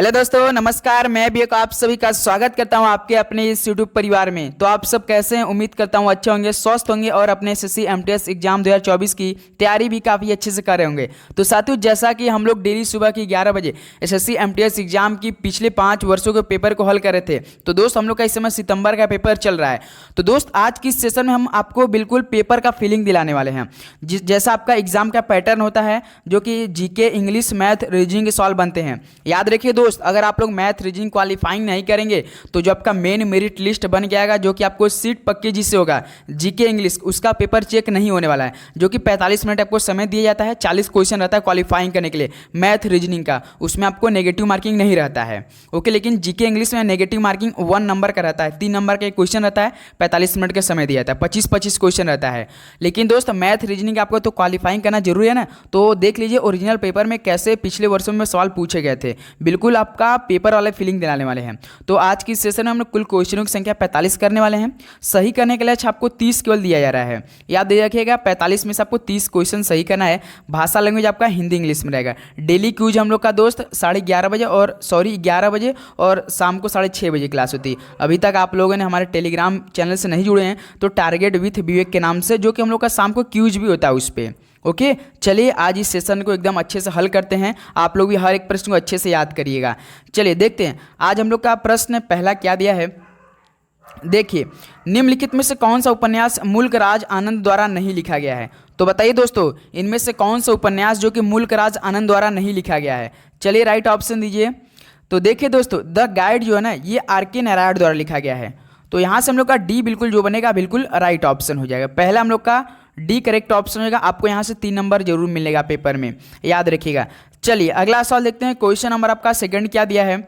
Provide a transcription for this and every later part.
Hello दोस्तों, नमस्कार। मैं भी एक आप सभी का स्वागत करता हूं आपके अपने इस यूट्यूब परिवार में। तो आप सब कैसे हैं? उम्मीद करता हूं अच्छे होंगे, स्वस्थ होंगे और अपने एसएससी एमटीएस एग्जाम 2024 की तैयारी भी काफ़ी अच्छे से कर रहे होंगे। तो साथियों, जैसा कि हम लोग डेली सुबह की 11 बजे एसएससी एमटीएस एग्जाम की पिछले 5 वर्षों के पेपर को हल कर रहे थे। तो दोस्त, हम लोग का इस समय सितंबर का पेपर चल रहा है। तो दोस्त, आज की इस सेशन में हम आपको बिल्कुल पेपर का फीलिंग दिलाने वाले हैं। जैसा आपका एग्जाम का पैटर्न होता है, जो कि जीके, इंग्लिश, मैथ, रीजनिंग के सवाल बनते हैं। याद रखिए दोस्त, अगर आप लोग मैथ रीजनिंग क्वालिफाइंग नहीं करेंगे तो जो आपका मेन मेरिट लिस्ट बन जाएगा, जो कि आपको सीट पक्की जिससे होगा जीके इंग्लिश, उसका पेपर चेक नहीं होने वाला है। जो कि 45 मिनट आपको समय दिया जाता है, 40 क्वेश्चन रहता है क्वालिफाइंग करने के लिए मैथ रीजनिंग का। उसमें आपको नेगेटिव मार्किंग नहीं रहता है। ओके, लेकिन जीके इंग्लिश में नेगेटिव मार्किंग 1 नंबर का रहता है, 3 नंबर का एक क्वेश्चन रहता है, 45 मिनट का समय दिया जाता है, 25-25 क्वेश्चन रहता है। लेकिन दोस्त, मैथ रीजनिंग आपको तो क्वालिफाइंग करना जरूरी है ना। तो देख लीजिए ओरिजिनल पेपर में कैसे पिछले वर्षों में सवाल पूछे गए थे, बिल्कुल आपका पेपर वाले फीलिंग दिलाने वाले हैं। तो आज की सेशन में हम लोग कुल क्वेश्चनों की संख्या 45 करने वाले हैं। सही करने के लिए आपको 30 केवल दिया जा रहा है। याद दे रखिएगा, 45 में से आपको 30 क्वेश्चन सही करना है। भाषा लैंग्वेज आपका हिंदी इंग्लिश में रहेगा। डेली क्यूज हम लोग का दोस्त 11:30 बजे और 11 बजे और शाम को 6:30 बजे क्लास होती है। अभी तक आप लोगों ने हमारे टेलीग्राम चैनल से नहीं जुड़े हैं तो टारगेट विथ विवेक के नाम से, जो कि हम लोग का शाम को क्यूज भी होता है उस पर। ओके, चलिए आज इस सेशन को एकदम अच्छे से हल करते हैं। आप लोग भी हर एक प्रश्न को अच्छे से याद करिएगा। चलिए देखते हैं आज हम लोग का प्रश्न पहला क्या दिया है। देखिए, निम्नलिखित में से कौन सा उपन्यास मुल्कराज आनंद द्वारा नहीं लिखा गया है? तो बताइए दोस्तों, इनमें से कौन सा उपन्यास जो कि मुल्कराज आनंद द्वारा नहीं लिखा गया है? चलिए राइट ऑप्शन दीजिए। तो देखिए दोस्तों, द गाइड जो है ना, ये आर.के. नारायण द्वारा लिखा गया है। तो यहाँ से हम लोग का डी बिल्कुल जो बनेगा बिल्कुल राइट ऑप्शन हो जाएगा। पहला हम लोग का डी करेक्ट ऑप्शन होगा। आपको यहाँ से 3 नंबर जरूर मिलेगा पेपर में, याद रखिएगा। चलिए अगला सवाल देखते हैं। क्वेश्चन नंबर आपका सेकंड क्या दिया है?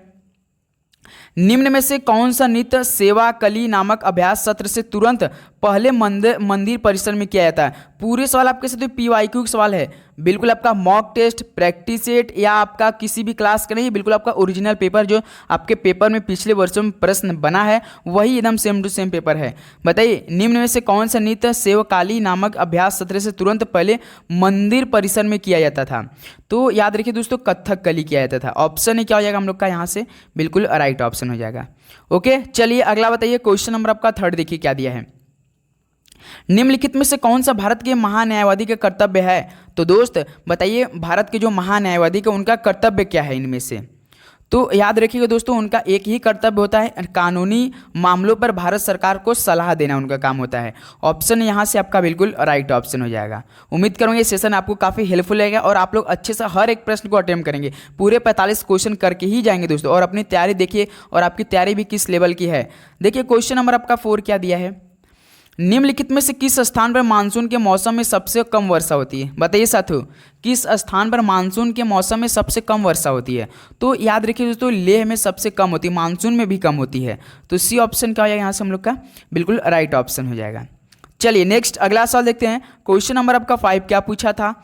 निम्न में से कौन सा नृत्य सेवा कली नामक अभ्यास सत्र से तुरंत पहले मंदिर परिसर में किया जाता है? पूरे सवाल आपके साथ पीवाईक्यू सवाल है, बिल्कुल आपका मॉक टेस्ट, प्रैक्टिस सेट या आपका किसी भी क्लास का नहीं, बिल्कुल आपका ओरिजिनल पेपर जो आपके पेपर में पिछले वर्षों में प्रश्न बना है वही एकदम सेम टू सेम पेपर है। बताइए, निम्न में से कौन सा नृत्य सेवकाली नामक अभ्यास सत्र से तुरंत पहले मंदिर परिसर में किया जाता था? तो याद रखिए दोस्तों, कथक कली किया जाता था। ऑप्शन ही क्या हो जाएगा हम लोग का यहाँ से बिल्कुल राइट ऑप्शन हो जाएगा। ओके, चलिए अगला बताइए। क्वेश्चन नंबर आपका थर्ड देखिए क्या दिया है। निम्नलिखित में से कौन सा भारत के महान्यायवादी का कर्तव्य है? तो दोस्त बताइए, भारत के जो महान्यायवादी का उनका कर्तव्य क्या है इनमें से? तो याद रखिएगा दोस्तों, उनका एक ही कर्तव्य होता है, कानूनी मामलों पर भारत सरकार को सलाह देना उनका काम होता है। ऑप्शन यहाँ से आपका बिल्कुल राइट ऑप्शन हो जाएगा। उम्मीद करूँगा ये सेशन आपको काफ़ी हेल्पफुल रहेगा और आप लोग अच्छे से हर एक प्रश्न को अटेम्प्ट करेंगे। पूरे 45 क्वेश्चन करके ही जाएंगे दोस्तों। और अपनी तैयारी देखिए, और आपकी तैयारी भी किस लेवल की है। देखिए क्वेश्चन नंबर आपका 4 क्या दिया है। निम्नलिखित में से किस स्थान पर मानसून के मौसम में सबसे कम वर्षा होती है? बताइए साथियों, किस स्थान पर मानसून के मौसम में सबसे कम वर्षा होती है? तो याद रखिए दोस्तों, लेह में सबसे कम होती है, मानसून में भी कम होती है। तो सी ऑप्शन क्या हो जाएगा यहाँ से हम लोग का बिल्कुल राइट ऑप्शन हो जाएगा। चलिए नेक्स्ट अगला सवाल देखते हैं। क्वेश्चन नंबर आपका 5 क्या पूछा था।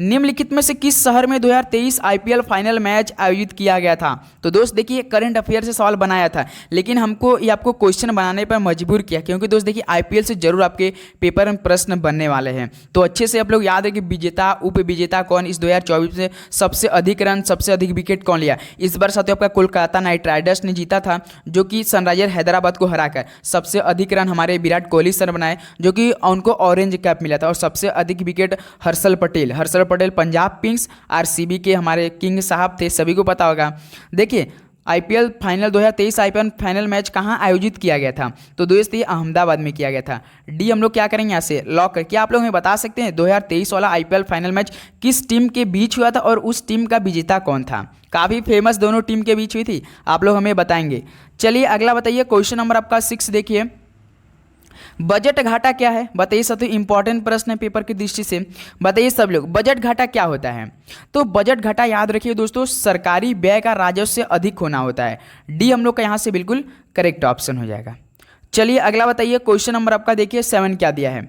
निम्नलिखित में से किस शहर में 2023 आईपीएल फाइनल मैच आयोजित किया गया था? तो दोस्त देखिए, करंट अफेयर से सवाल बनाया था, लेकिन हमको ये आपको क्वेश्चन बनाने पर मजबूर किया, क्योंकि दोस्त देखिए आईपीएल से जरूर आपके पेपर में प्रश्न बनने वाले हैं। तो अच्छे से आप लोग याद है कि विजेता उप विजेता कौन, इस 2024 में सबसे अधिक रन सबसे अधिक विकेट कौन लिया? इस बार साथियों आपका कोलकाता नाइट राइडर्स ने जीता था, जो कि सनराइजर हैदराबाद को हराकर। सबसे अधिक रन हमारे विराट कोहली सर बनाए, जो कि उनको ऑरेंज कैप मिला था। और सबसे अधिक wicket Harshal Patel Punjab Kings RCB के हमारे किंग साहब थे, सभी को पता होगा। देखिए IPL final 2023 IPL final match कहाँ आयोजित किया गया था? तो दोस्त ये अहमदाबाद में किया गया था। डी हम लोग क्या करेंगे यहाँ से लॉक करके। आप लोग हमें बता सकते हैं 2023 वाला आईपीएल फाइनल मैच किस टीम के बीच हुआ था और उस टीम का विजेता कौन था? काफ़ी फेमस दोनों टीम के बीच हुई थी, आप लोग हमें बताएंगे। चलिए अगला बताइए। क्वेश्चन नंबर आपका 6 देखिए। बजट घाटा क्या है? बताइए सब, तो इंपॉर्टेंट प्रश्न है पेपर की दृष्टि से। बताइए सब लोग, बजट घाटा क्या होता है? तो बजट घाटा याद रखिए दोस्तों, सरकारी व्यय का राजस्व से अधिक होना होता है। डी हम लोग का यहाँ से बिल्कुल करेक्ट ऑप्शन हो जाएगा। चलिए अगला बताइए। क्वेश्चन नंबर आपका देखिए 7 क्या दिया है।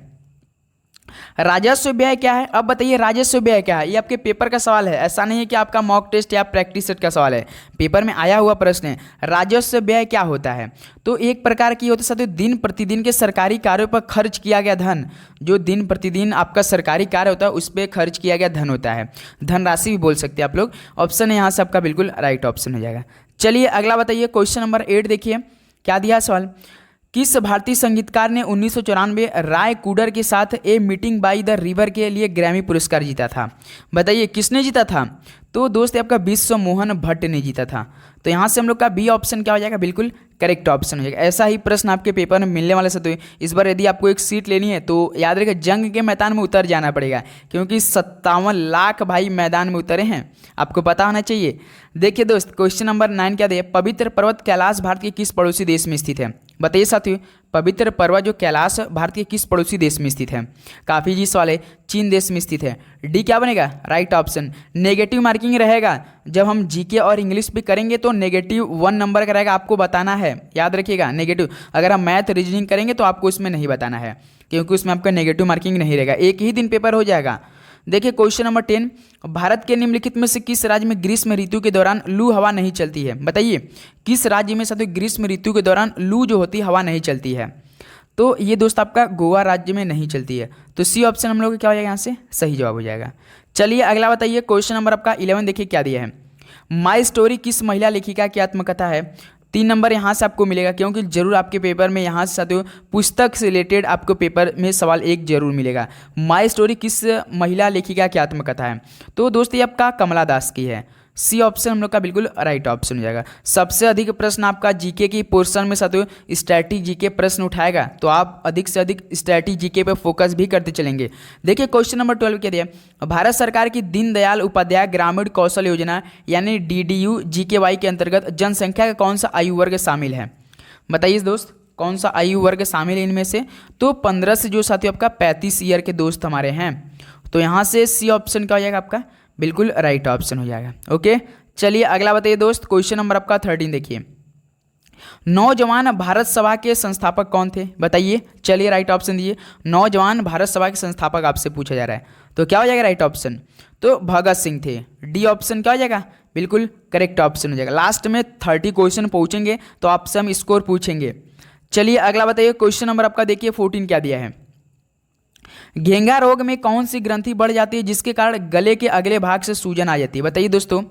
राजस्व व्यय क्या है? अब बताइए राजस्व व्यय क्या है? ये आपके पेपर का सवाल है, ऐसा नहीं है कि आपका मॉक टेस्ट या प्रैक्टिस सेट का सवाल है, पेपर में आया हुआ प्रश्न है। राजस्व व्यय क्या होता है? तो एक प्रकार की होता है साथियों, दिन प्रतिदिन के सरकारी कार्यों पर खर्च किया गया धन। जो दिन प्रतिदिन आपका सरकारी कार्य होता है उस पर खर्च किया गया धन होता है, धनराशि भी बोल सकते हैं आप लोग। ऑप्शन है यहाँ से आपका बिल्कुल राइट ऑप्शन हो जाएगा। चलिए अगला बताइए, क्वेश्चन नंबर 8 देखिए क्या दिया है सवाल। किस भारतीय संगीतकार ने 1994 राय कुडर के साथ a meeting by the river के लिए ग्रैमी पुरस्कार जीता था? बताइए किसने जीता था? तो दोस्त आपका विश्व मोहन भट्ट ने जीता था। तो यहाँ से हम लोग का बी ऑप्शन क्या हो जाएगा, बिल्कुल करेक्ट ऑप्शन हो जाएगा। ऐसा ही प्रश्न आपके पेपर में मिलने वाले से, तो इस बार यदि आपको एक सीट लेनी है तो याद रखिए जंग के मैदान में उतर जाना पड़ेगा, क्योंकि 57 लाख भाई मैदान में उतरे हैं, आपको पता होना चाहिए। देखिए दोस्त क्वेश्चन नंबर 9 क्या दिया, पवित्र पर्वत कैलाश भारत के किस पड़ोसी देश में स्थित है? बताइए साथियों, पवित्र पर्वत जो कैलाश भारत के किस पड़ोसी देश में स्थित है? काफ़ी जी सवाल है, चीन देश में स्थित है। डी क्या बनेगा, राइट ऑप्शन। नेगेटिव मार्किंग रहेगा, जब हम जीके और इंग्लिश भी करेंगे तो नेगेटिव 1 नंबर का रहेगा, आपको बताना है, याद रखिएगा नेगेटिव। अगर हम मैथ रीजनिंग करेंगे तो आपको इसमें नहीं बताना है, क्योंकि उसमें आपका नेगेटिव मार्किंग नहीं रहेगा, एक ही दिन पेपर हो जाएगा। देखिए क्वेश्चन नंबर 10, भारत के निम्नलिखित में से किस राज्य में ग्रीष्म ऋतु के दौरान लू हवा नहीं चलती है? बताइए किस राज्य में साथियों ग्रीष्म ऋतु के दौरान लू जो होती है हवा नहीं चलती है? तो ये दोस्त आपका गोवा राज्य में नहीं चलती है। तो सी ऑप्शन हम लोग क्या हो जाएगा, यहाँ से सही जवाब हो जाएगा। चलिए अगला बताइए, क्वेश्चन नंबर आपका 11 देखिए क्या दिया है, माई स्टोरी किस महिला लेखिका की आत्मकथा है? 3 नंबर यहाँ से आपको मिलेगा, क्योंकि जरूर आपके पेपर में यहाँ से साथियों पुस्तक से रिलेटेड आपको पेपर में सवाल एक जरूर मिलेगा। माई स्टोरी किस महिला लेखिका की आत्मकथा है? तो दोस्त ये आपका कमला दास की है। सी ऑप्शन हम लोग का बिल्कुल राइट ऑप्शन हो जाएगा। सबसे अधिक प्रश्न आपका जीके की पोर्शन में साथियों स्ट्रैटेजी जीके प्रश्न उठाएगा, तो आप अधिक से अधिक स्ट्रैटेजी जीके पे फोकस भी करते चलेंगे। देखिए क्वेश्चन नंबर 12 क्या दिया, भारत सरकार की दीनदयाल उपाध्याय ग्रामीण कौशल योजना यानी डीडीयू जीकेवाई के अंतर्गत जनसंख्या का कौन सा आयु वर्ग शामिल है? बताइए दोस्त कौन सा आयु वर्ग शामिल है इनमें से? तो 15 से जो साथियों आपका 35 ईयर के दोस्त हमारे हैं, तो यहाँ से सी ऑप्शन क्या हो जाएगा आपका, बिल्कुल राइट ऑप्शन हो जाएगा। ओके चलिए अगला बताइए दोस्त, क्वेश्चन नंबर आपका 13 देखिए, नौजवान भारत सभा के संस्थापक कौन थे? बताइए, चलिए राइट ऑप्शन दिए। नौजवान भारत सभा के संस्थापक आपसे पूछा जा रहा है, तो क्या हो जाएगा राइट ऑप्शन? तो भगत सिंह थे। डी ऑप्शन क्या हो जाएगा, बिल्कुल करेक्ट ऑप्शन हो जाएगा। लास्ट में 30 क्वेश्चन पूछेंगे तो आपसे हम स्कोर पूछेंगे। चलिए अगला बताइए, क्वेश्चन नंबर आपका देखिए 14 क्या दिया है, घेंगा रोग में कौन सी ग्रंथि बढ़ जाती है जिसके कारण गले के अगले भाग से सूजन आ जाती है? बताइए दोस्तों,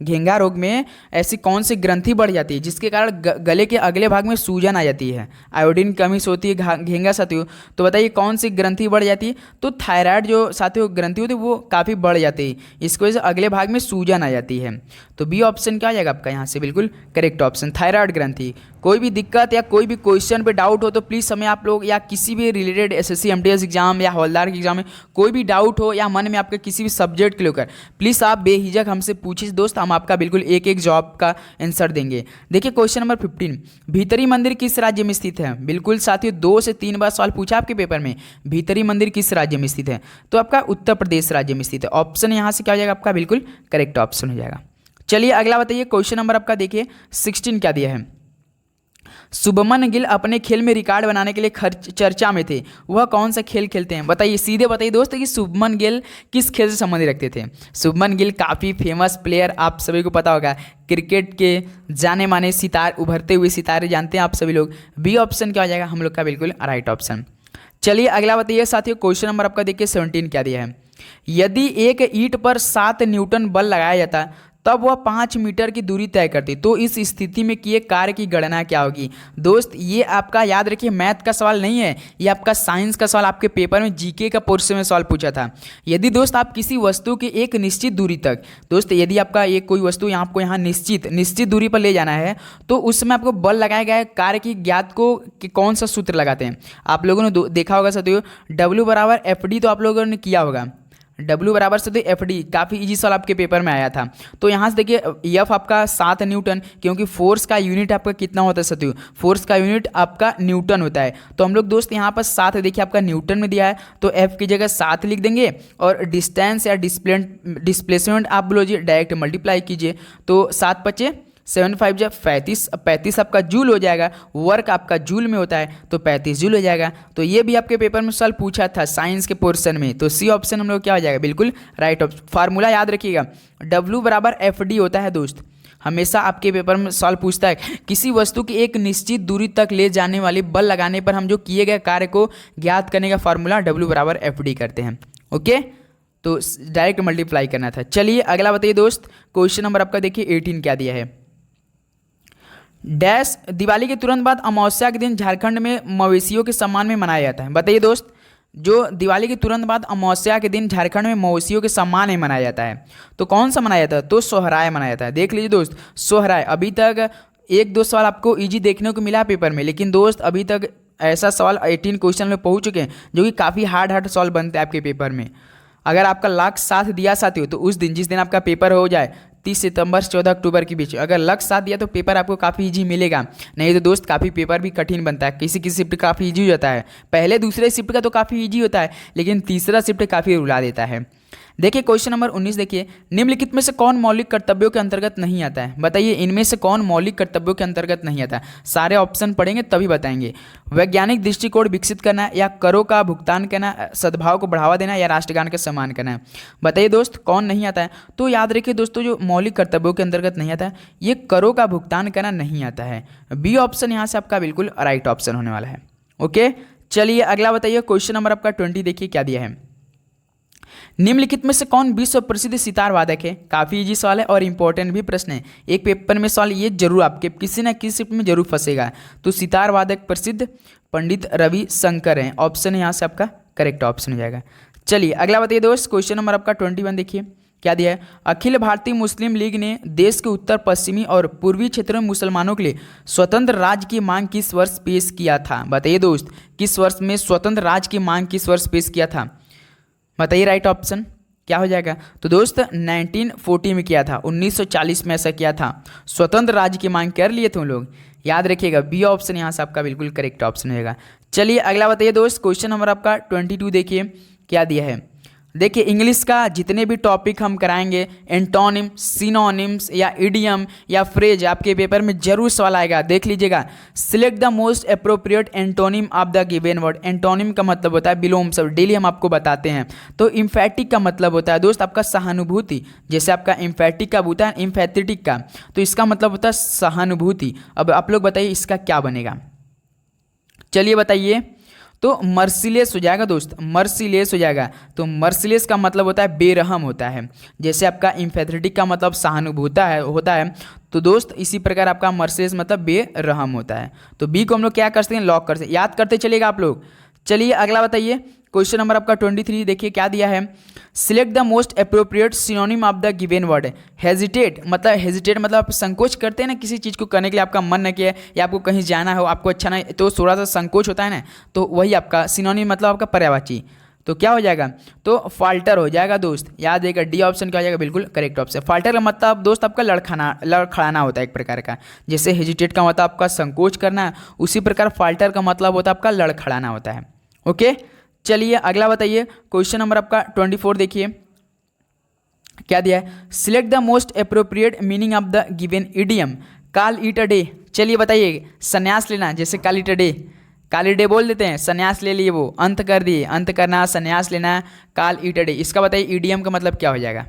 घेंगा रोग में ऐसी कौन सी ग्रंथि बढ़ जाती है जिसके कारण गले के अगले भाग में सूजन आ जाती है? आयोडीन कमी से होती है घेंगा साथियों, तो बताइए कौन सी ग्रंथि बढ़ जाती है? तो थायराइड जो साथियों ग्रंथि होती है वो काफ़ी बढ़ जाती है, इसकी वजह से अगले भाग में सूजन आ जाती है। तो बी ऑप्शन क्या आ जाएगा आपका यहाँ से, बिल्कुल करेक्ट ऑप्शन थायराइड ग्रंथि। कोई भी दिक्कत या कोई भी क्वेश्चन पे डाउट हो तो प्लीज़ हमें आप लोग, या किसी भी रिलेटेड एसएससी एमटीएस एग्जाम या हवलदार के एग्जाम में कोई भी डाउट हो या मन में आपके किसी भी सब्जेक्ट के लेकर, प्लीज़ आप बेहिजक हमसे पूछिए दोस्त, हम आपका बिल्कुल एक एक जॉब का आंसर देंगे। देखिए क्वेश्चन नंबर 15, भीतरी मंदिर किस राज्य में स्थित है? बिल्कुल साथियों 2 से 3 बार सवाल पूछा आपके पेपर में, भीतरी मंदिर किस राज्य में स्थित है? तो आपका उत्तर प्रदेश राज्य में स्थित है। ऑप्शन यहाँ से क्या हो जाएगा आपका, बिल्कुल करेक्ट ऑप्शन हो जाएगा। चलिए अगला बताइए, क्वेश्चन नंबर आपका देखिए 16 क्या दिया है, शुभमन गिल अपने खेल में रिकॉर्ड बनाने के लिए चर्चा में थे, वह कौन सा खेल खेलते हैं? बताइए, सीधे बताइए दोस्त कि शुभमन गिल किस खेल से संबंधित रखते थे? शुभमन गिल काफ़ी फेमस प्लेयर, आप सभी को पता होगा, क्रिकेट के जाने माने सितारे, उभरते हुए सितारे जानते हैं आप सभी लोग। बी ऑप्शन क्या हो जाएगा हम लोग का, बिल्कुल राइट ऑप्शन। चलिए अगला बताइए साथियों, क्वेश्चन नंबर आपका देखिए 17 क्या दिया है, यदि एक ईंट पर 7 न्यूटन बल लगाया जाता तब वह 5 मीटर की दूरी तय करती, तो इस स्थिति में किए कार्य की गणना क्या होगी? दोस्त ये आपका याद रखिए मैथ का सवाल नहीं है, ये आपका साइंस का सवाल, आपके पेपर में जीके का पोर्शन में सवाल पूछा था। यदि दोस्त आप किसी वस्तु के एक निश्चित दूरी तक, दोस्त यदि आपका एक कोई वस्तु यहाँ आपको यहाँ निश्चित दूरी पर ले जाना है, तो उसमें आपको बल लगाया गया है कार्य की ज्ञात को कि कौन सा सूत्र लगाते हैं? आप लोगों ने देखा होगा साथियों, W बराबर FD, तो आप लोगों ने किया होगा, W बराबर से तो FD, काफ़ी इजी सवाल आपके पेपर में आया था। तो यहाँ से देखिए F आपका 7 न्यूटन, क्योंकि फोर्स का यूनिट आपका कितना होता है साथियों, फोर्स का यूनिट आपका न्यूटन होता है। तो हम लोग दोस्त यहाँ पर 7 देखिए आपका न्यूटन में दिया है, तो F की जगह 7 लिख देंगे, और डिस्टेंस या डिस्प्लेसमेंट आप बोलिए डायरेक्ट मल्टीप्लाई कीजिए, तो 7 × 7 × 5 = 35, 35 आपका जूल हो जाएगा, वर्क आपका जूल में होता है, तो 35 जूल हो जाएगा। तो ये भी आपके पेपर में सवाल पूछा था साइंस के पोर्शन में, तो सी ऑप्शन हम लोग क्या हो जाएगा, बिल्कुल राइट ऑप्शन। फार्मूला याद रखिएगा, W बराबर FD होता है दोस्त, हमेशा आपके पेपर में सवाल पूछता है, किसी वस्तु की एक निश्चित दूरी तक ले जाने वाली बल लगाने पर हम जो किए गए कार्य को ज्ञात करने का फार्मूला W बराबर FD करते हैं। ओके, तो डायरेक्ट मल्टीप्लाई करना था। चलिए अगला बताइए दोस्त, क्वेश्चन नंबर आपका देखिए 18 क्या दिया है, डैश दिवाली के तुरंत बाद अमावस्या के दिन झारखंड में मवेशियों के सम्मान में मनाया जाता है। बताइए दोस्त, जो दिवाली के तुरंत बाद अमावस्या के दिन झारखंड में मवेशियों के सम्मान में मनाया जाता है, तो कौन सा मनाया जाता है? तो सोहराय मनाया जाता है। देख लीजिए दोस्त, सोहराय। अभी तक एक दो सवाल आपको इजी देखने को मिला पेपर में, लेकिन दोस्त अभी तक ऐसा सवाल 18 क्वेश्चन में पहुंच चुके हैं जो कि काफ़ी हार्ड सवाल बनते हैं आपके पेपर में। अगर आपका लक साथ दिया साथियों, तो उस दिन जिस दिन आपका पेपर हो जाए 30 सितंबर से 14 अक्टूबर के बीच, अगर लक साथ दिया तो पेपर आपको काफ़ी इजी मिलेगा। नहीं तो दोस्त काफ़ी पेपर भी कठिन बनता है। किसी किसी शिफ्ट काफ़ी इजी हो जाता है, पहले दूसरे शिफ्ट का तो काफ़ी इजी होता है, लेकिन तीसरा शिफ्ट काफ़ी रुला देता है। देखिए क्वेश्चन नंबर 19 देखिए, निम्नलिखित में से कौन मौलिक कर्तव्यों के अंतर्गत नहीं आता है? बताइए इनमें से कौन मौलिक कर्तव्यों के अंतर्गत नहीं आता है? सारे ऑप्शन पढ़ेंगे तभी बताएंगे। वैज्ञानिक दृष्टिकोण विकसित करना, या करों का भुगतान करना, सद्भाव को बढ़ावा देना, या राष्ट्रगान का सम्मान करना। बताइए दोस्त कौन नहीं आता है? तो याद रखिए दोस्तों, जो मौलिक कर्तव्यों के अंतर्गत नहीं आता है, ये करों का भुगतान करना नहीं आता है। बी ऑप्शन यहाँ से आपका बिल्कुल राइट ऑप्शन होने वाला है। ओके, चलिए अगला बताइए। क्वेश्चन नंबर आपका 20 देखिए क्या दिया है। निम्नलिखित में से कौन विश्व प्रसिद्ध सितार वादक है? काफी इजी सवाल है और इंपॉर्टेंट भी प्रश्न है। एक पेपर में सवाल ये जरूर आपके किसी न किसी शिफ्ट में जरूर फंसेगा। तो सितार वादक प्रसिद्ध पंडित रवि शंकर हैं। ऑप्शन यहाँ से आपका करेक्ट ऑप्शन हो जाएगा। चलिए अगला बताइए दोस्त, क्वेश्चन नंबर आपका 21 देखिए क्या दिया है। अखिल भारतीय मुस्लिम लीग ने देश के उत्तर पश्चिमी और पूर्वी क्षेत्रों में मुसलमानों के लिए स्वतंत्र राज्य की मांग किस वर्ष पेश किया था? बताइए दोस्त, किस वर्ष में स्वतंत्र राज्य की मांग किस वर्ष पेश किया था? बताइए राइट ऑप्शन क्या हो जाएगा? तो दोस्त 1940 में किया था, 1940 में ऐसा किया था। स्वतंत्र राज्य की मांग कर लिए थे उन लोग, याद रखिएगा। बी ऑप्शन यहाँ से आपका बिल्कुल करेक्ट ऑप्शन होगा। चलिए अगला बताइए दोस्त, क्वेश्चन नंबर आपका 22 देखिए क्या दिया है। देखिए इंग्लिश का जितने भी टॉपिक हम कराएंगे, एंटोनिम, सिनोनिम्स या इडियम या फ्रेज, आपके पेपर में जरूर सवाल आएगा। देख लीजिएगा, select the most appropriate antonym of the given word. Antonym का मतलब होता है विलोम शब्द, डेली हम आपको बताते हैं। तो इम्फेटिक का मतलब होता है दोस्त आपका सहानुभूति, जैसे आपका इम्फेटिक का होता है इम्फेथेटिक का, तो इसका मतलब होता है सहानुभूति। अब आप लोग बताइए इसका क्या बनेगा? चलिए बताइए। तो मर्सिलेस हो जाएगा दोस्त, मर्सिलेस हो जाएगा। तो मर्सिलेस का मतलब होता है बेरहम होता है, जैसे आपका इम्फेथेटिक का मतलब सहानुभूता है होता है। तो दोस्त इसी प्रकार आपका मर्सिलेस मतलब बेरहम होता है। तो बी को हम लोग क्या कर सकते हैं? लॉक कर सकते हैं। याद करते चलिएगा आप लोग। चलिए अगला बताइए, क्वेश्चन नंबर आपका 23 देखिए क्या दिया है। Select the most appropriate synonym of the given word. Hesitate मतलब आप संकोच करते हैं ना किसी चीज़ को करने के लिए, आपका मन न किया या आपको कहीं जाना हो, आपको अच्छा ना, तो थोड़ा सा संकोच होता है ना, तो वही आपका सिनोनिम मतलब आपका पर्यायवाची। तो क्या हो जाएगा? तो फाल्टर हो जाएगा दोस्त। याद रहेगा डी ऑप्शन क्या हो जाएगा? बिल्कुल करेक्ट ऑप्शन। फाल्टर का मतलब दोस्त आपका लड़खड़ाना होता है एक प्रकार का। जैसे हेजिटेट का मतलब आपका संकोच करना, उसी प्रकार फाल्टर का मतलब होता है आपका लड़खड़ाना होता है। ओके, चलिए अगला बताइए। क्वेश्चन नंबर आपका 24 देखिए क्या दिया है। Select the most appropriate meaning of the given idiom. Call it a day. चलिए बताइए, संन्यास लेना, जैसे call it a day, Kali day बोल देते हैं, संन्यास ले लिए, वो अंत कर दिए, अंत करना, संन्यास लेना, कॉल इट अ डे। इसका बताइए ईडीएम का मतलब क्या हो जाएगा?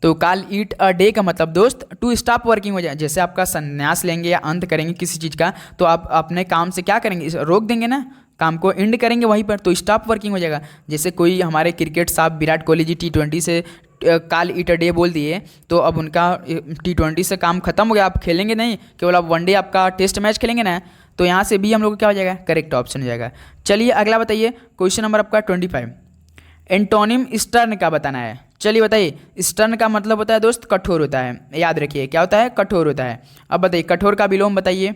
तो कॉल इट अ डे का मतलब दोस्त टू स्टॉप वर्किंग हो जाए। जैसे आपका संन्यास लेंगे या अंत करेंगे किसी चीज़ का, तो आप अपने काम से क्या करेंगे? रोक देंगे ना, काम को एंड करेंगे वहीं पर, तो स्टॉप वर्किंग हो जाएगा। जैसे कोई हमारे क्रिकेट साहब विराट कोहली जी T20 से कॉल इट अ डे बोल दिए, तो अब उनका T20 से काम खत्म हो गया, आप खेलेंगे नहीं, केवल आप वनडे आपका टेस्ट मैच खेलेंगे ना। तो यहाँ से भी हम लोग को क्या हो जाएगा? करेक्ट ऑप्शन हो जाएगा। चलिए अगला बताइए, क्वेश्चन नंबर आपका 25। एंटोनिम स्टर्न का बताना है। चलिए बताइए, स्टर्न का मतलब होता है दोस्त कठोर होता है। याद रखिए क्या होता है? कठोर होता है। अब बताइए कठोर का विलोम बताइए।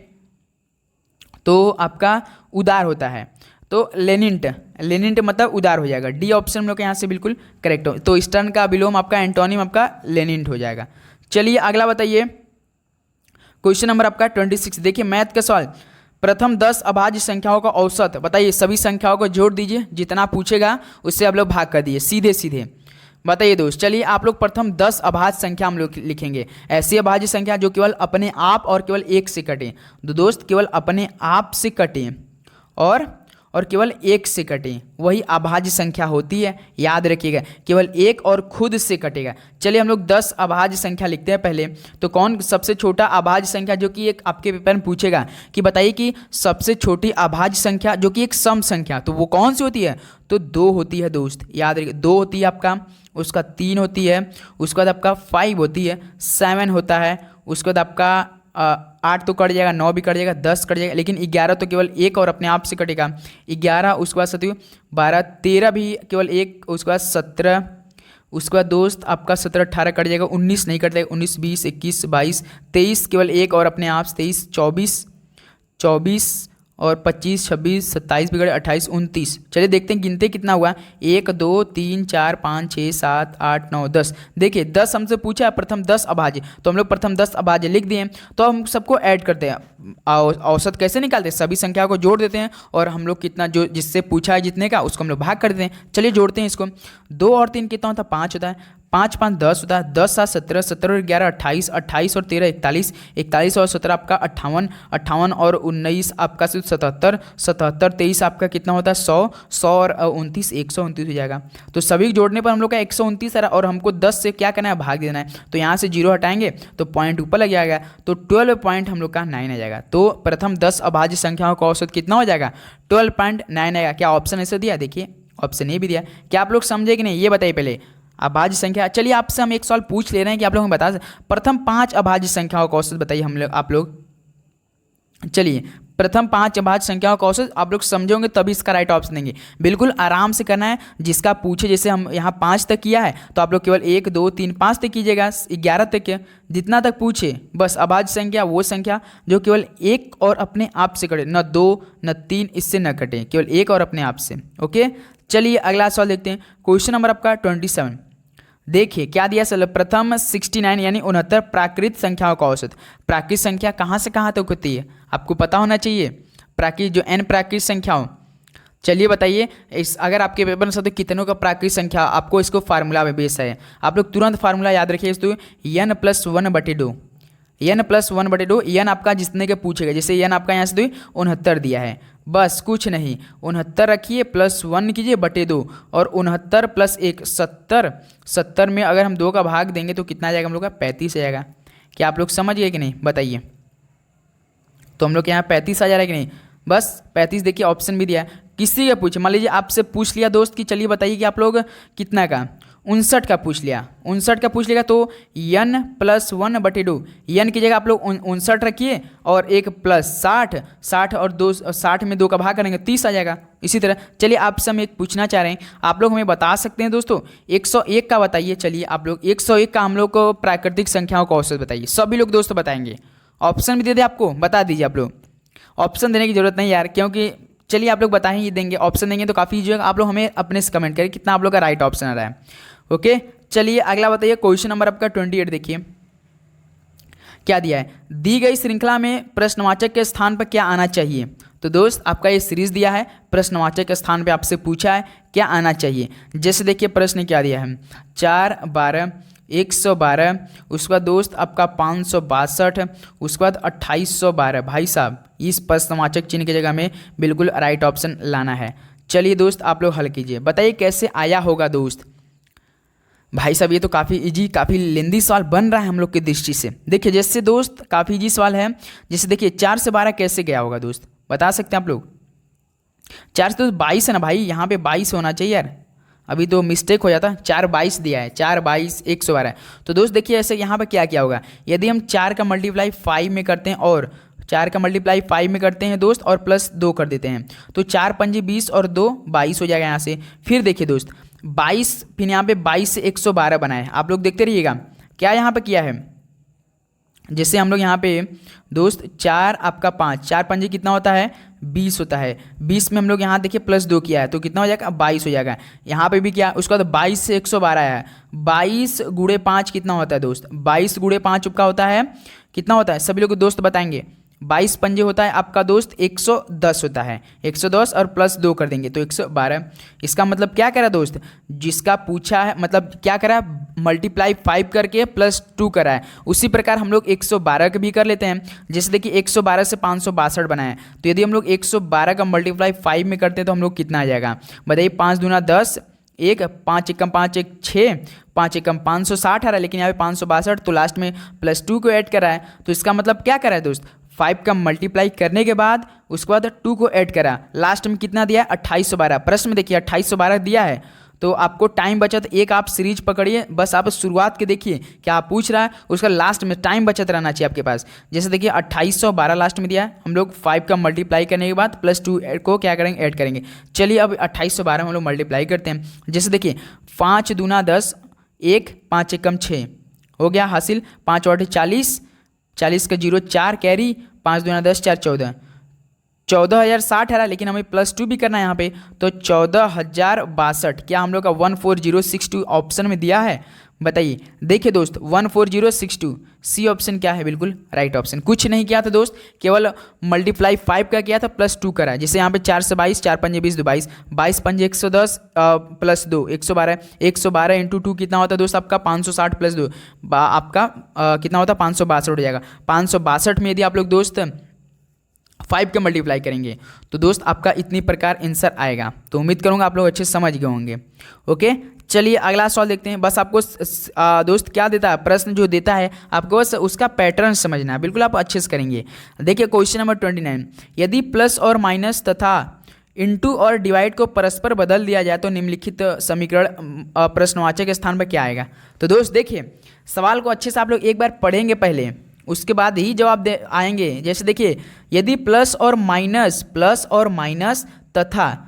तो आपका उदार होता है। तो लेनिंट मतलब उदार हो जाएगा। डी ऑप्शन हम लोग यहाँ से बिल्कुल करेक्ट हो। तो स्टर्न का विलोम आपका एंटोनिम आपका लेनिंट हो जाएगा। चलिए अगला बताइए, क्वेश्चन नंबर आपका 26 देखिए मैथ का सवाल। प्रथम 10 अभाज्य संख्याओं का औसत बताइए। सभी संख्याओं को जोड़ दीजिए, जितना पूछेगा उससे आप लोग भाग कर दिए सीधे सीधे। बताइए दोस्त, चलिए आप लोग प्रथम 10 अभाज्य संख्या हम लोग लिखेंगे। ऐसी अभाज्य संख्या जो केवल अपने आप और केवल एक से कटे। तो दोस्त केवल अपने आप से कटे और केवल एक से कटे, वही अभाज्य संख्या होती है। याद रखिएगा, केवल एक और खुद से कटेगा। चलिए हम लोग 10 अभाज्य संख्या लिखते हैं पहले। तो कौन सबसे छोटा अभाज्य संख्या, जो कि एक आपके पेपर में पूछेगा कि बताइए कि सबसे छोटी अभाज्य संख्या जो कि एक सम संख्या, तो वो कौन सी होती है? तो 2 होती है दोस्त। याद रखिए 2 होती है आपका, उसका 3 होती है, उसके बाद आपका 5 होती है, 7 होता है, उसके बाद आपका 8 तो कट जाएगा, 9 भी कट जाएगा, 10 कट जाएगा, लेकिन 11 तो केवल एक और अपने आप से कटेगा। 11 उसके बाद सत्य 12 13 भी केवल एक, उसके बाद 17, उसके बाद दोस्त आपका 17 18 कट जाएगा, 19 नहीं कट जाएगा, 19 20 21 22 23 केवल एक और अपने आप से 23 24 और 25 26 27 बिगड़े 28 29। चलिए देखते हैं गिनते कितना हुआ। 1 2 3 4 5 6 7 8 9 10। देखिए 10 हमसे पूछा है प्रथम 10 अभाज्य, तो हम लोग प्रथम 10 अभाज्य लिख दिए। तो हम सबको ऐड करते हैं। औसत कैसे निकालते हैं? सभी संख्या को जोड़ देते हैं और हम लोग कितना जो जिससे पूछा है जितने का उसको हम लोग भाग कर देते हैं। चलिए जोड़ते हैं इसको। 2 और 3 कितना होता है? 5 होता है। 5 5 10 होता है। 10 7 17, 17 और 11 28, 28 और 13 41, 41 और 17 आपका 58, 58 और 19 आपका 77, 77 23 आपका कितना होता है? 100, 100 और 29 129 हो जाएगा। तो सभी जोड़ने पर हम लोग का 129 आ रहा है और हमको 10 से क्या करना है? भाग देना है। तो यहाँ से 0 हटाएंगे तो पॉइंट ऊपर लग जाएगा, तो 12 पॉइंट हम लोग का 9 आ जाएगा। तो प्रथम 10 अभाज्य संख्याओं का औसत कितना हो जाएगा? 12.9 आएगा। क्या ऑप्शन ऐसे दिया? देखिए ऑप्शन ए भी दिया। क्या आप लोग समझे कि नहीं ये बताइए पहले। अभाज्य संख्या, चलिए आपसे हम एक सवाल पूछ ले रहे हैं कि आप लोग हमें बता सकते प्रथम 5 अभाज्य संख्याओं का औसत बताइए हम लोग आप लोग। चलिए प्रथम 5 अभाज्य संख्याओं का औसत आप लोग समझोगे तभी इसका राइट ऑप्शन देंगे। बिल्कुल आराम से करना है, जिसका पूछे जैसे हम यहाँ 5 तक किया है तो आप लोग केवल 1 2 3 5 तक कीजिएगा, 11 तक के जितना तक पूछे। बस अभाज्य संख्या वो संख्या जो केवल एक और अपने आप से कटे, न 2 न 3 इससे न कटे, केवल एक और अपने आप से। ओके चलिए अगला सवाल देखते हैं। क्वेश्चन नंबर आपका 27। देखिए क्या दिया सर? प्रथम 69 यानी 69 प्राकृत संख्याओं का औसत। प्राकृत संख्या कहाँ से कहाँ तक होती है आपको पता होना चाहिए। प्राकृत जो n प्राकृत संख्याओं, चलिए बताइए इस अगर आपके पेपर में तो कितनों का प्राकृत संख्या, आपको इसको फार्मूला में बेस है। आप लोग तुरंत फार्मूला याद रखिए दोस्तों, n + 1/2, n + 1/2, n आपका जितने के पूछेगा, जैसे n आपका यहाँ से 69 दिया है, बस कुछ नहीं 69 रखिए +1 कीजिए बटे 2 और 69 + 1 70, 70 में अगर हम 2 का भाग देंगे तो कितना आ जाएगा हम लोग का? 35 आ जाएगा। क्या आप लोग समझ गए कि नहीं बताइए? तो हम लोग के यहाँ 35 आ जा रहा है कि नहीं? बस 35 देखिए ऑप्शन भी दिया है। किसी का पूछे, मान लीजिए आपसे पूछ लिया दोस्त कि चलिए बताइए कि आप लोग कितना का 59 का पूछ लिया, 59 का पूछ लिया तो n + 1/2, n की जगह आप लोग 59 रखिए और एक प्लस 60, 60 और 2 60 में 2 का भाग करेंगे 30 आ जाएगा। इसी तरह चलिए आपसे हम एक पूछना चाह रहे हैं, आप लोग हमें बता सकते हैं दोस्तों 101 का बताइए। चलिए आप लोग 101 का हम लोग को प्राकृतिक संख्याओं का औसत बताइए। सभी लोग दोस्तों बताएंगे, ऑप्शन भी दे दे आपको, बता दीजिए आप लोग। ऑप्शन देने की जरूरत नहीं यार, क्योंकि चलिए आप लोग बताएंगे देंगे, ऑप्शन देंगे तो काफ़ी ईजी होगा। आप लोग हमें अपने से कमेंट करें कितना आप लोग का राइट ऑप्शन आ रहा है। ओके चलिए अगला बताइए। क्वेश्चन नंबर आपका 28 देखिए क्या दिया है। दी गई श्रृंखला में प्रश्नवाचक के स्थान पर क्या आना चाहिए। तो दोस्त आपका ये सीरीज दिया है, प्रश्नवाचक के स्थान पे आपसे पूछा है क्या आना चाहिए। जैसे देखिए प्रश्न क्या दिया है, 4 12 112, उसके बाद दोस्त आपका 562, उसके बाद 2812। भाई साहब इस प्रश्नवाचक चिन्ह की जगह में बिल्कुल राइट ऑप्शन लाना है। चलिए दोस्त आप लोग हल कीजिए, बताइए कैसे आया होगा दोस्त। भाई साहब ये तो काफ़ी इजी, काफ़ी लेंदी सवाल बन रहा है हम लोग की दृष्टि से। देखिए जैसे दोस्त काफ़ी इजी सवाल है, जैसे देखिए 4 से 12 कैसे गया होगा दोस्त, बता सकते हैं आप लोग। 4 से तो 22 है ना भाई, यहाँ पे 22 होना चाहिए यार, अभी तो मिस्टेक हो जाता। 4 22 दिया है, 4 22 112। तो दोस्त देखिए ऐसे यहाँ पे क्या किया होगा, यदि हम 4 का मल्टीप्लाई 5 में करते हैं और 4 का मल्टीप्लाई 5 में करते हैं दोस्त और प्लस 2 कर देते हैं तो 4 पंजे 20 और 2 22 हो जाएगा यहाँ से। फिर देखिए दोस्त 22, फिर यहाँ पे 22 से 112 बनाए, आप लोग देखते रहिएगा क्या यहाँ पे किया है। जैसे हम लोग यहाँ पे दोस्त 4 आपका 5, 4 पंजे कितना होता है 20 होता है, 20 में हम लोग यहाँ देखिए प्लस 2 किया है तो कितना हो जाएगा 22 हो जाएगा। यहाँ पे भी क्या, उसका तो 22 से 112 आया है। 22 गुणे 5 कितना होता है दोस्त, 22 गुणे 5 का होता है कितना होता है, सभी लोग दोस्त बताएंगे। 22 पंजे होता है आपका दोस्त 110 होता है, 110 और प्लस 2 कर देंगे तो 112। इसका मतलब क्या करा दोस्त, जिसका पूछा है मतलब क्या करा, मल्टीप्लाई 5 करके प्लस 2 करा है। उसी प्रकार हम लोग 112 का भी कर लेते हैं। जैसे देखिए 112 से 562 बनाए, तो यदि हम लोग 112 का मल्टीप्लाई 5 में करते हैं तो हम लोग कितना आ जाएगा बताइए। 5 दूना 10, 1 5 एकम 5 1 6, 5 एकम 560 आ रहा है, लेकिन यहाँ पे 562 तो लास्ट में प्लस 2 को ऐड करा है। तो इसका मतलब क्या करा है दोस्त, 5 का मल्टीप्लाई करने के बाद उसके बाद 2 को ऐड करा, लास्ट में कितना दिया है 2812। प्रश्न में देखिए 2812 दिया है, तो आपको टाइम बचत एक आप सीरीज पकड़िए, बस आप शुरुआत के देखिए क्या आप पूछ रहा है, उसका लास्ट में टाइम बचत रहना चाहिए आपके पास। जैसे देखिए 2812 लास्ट में दिया है, हम लोग 5 का मल्टीप्लाई करने के बाद +2 को क्या करेंगे, ऐड करेंगे। चलिए अब 2812 में हम लोग मल्टीप्लाई करते हैं। जैसे देखिए 5 दूना 10, 1 5 एकम 6 हो गया हासिल, 5 और 40, 40 का 0 4 कैरी, 5 दूना 10 4 14, 14,060 है रहा, लेकिन हमें +2 भी करना है यहाँ पे, तो 14,062 क्या हम लोग का 14062 ऑप्शन में दिया है? बताइए। देखिए दोस्त 14062 सी ऑप्शन क्या है, बिल्कुल राइट ऑप्शन। कुछ नहीं किया था दोस्त, केवल मल्टीप्लाई 5 का किया था, +2 करा। जैसे यहाँ पे 4 से 22, 4 पंजे 20, 22, 22 पंजे 110 +2 112, 112 इंटू 2 कितना होता है दोस्त आपका 560 +2 आपका कितना होता है 562 हो जाएगा। 562 में यदि आप लोग दोस्त 5 के मल्टीप्लाई करेंगे तो दोस्त आपका इतनी प्रकार आंसर आएगा। तो उम्मीद करूंगा आप लोग अच्छे से समझ गए होंगे। ओके, चलिए अगला सवाल देखते हैं। बस आपको दोस्त क्या देता है, प्रश्न जो देता है आपको बस उसका पैटर्न समझना है, बिल्कुल आप अच्छे से करेंगे। देखिए क्वेश्चन नंबर 29, यदि प्लस और माइनस तथा इंटू और डिवाइड को परस्पर बदल दिया जाए तो निम्नलिखित समीकरण प्रश्नवाचक के स्थान पर क्या आएगा। तो दोस्त देखिए सवाल को अच्छे से आप लोग एक बार पढ़ेंगे पहले, उसके बाद ही जवाब दे आएंगे। जैसे देखिए यदि प्लस और माइनस तथा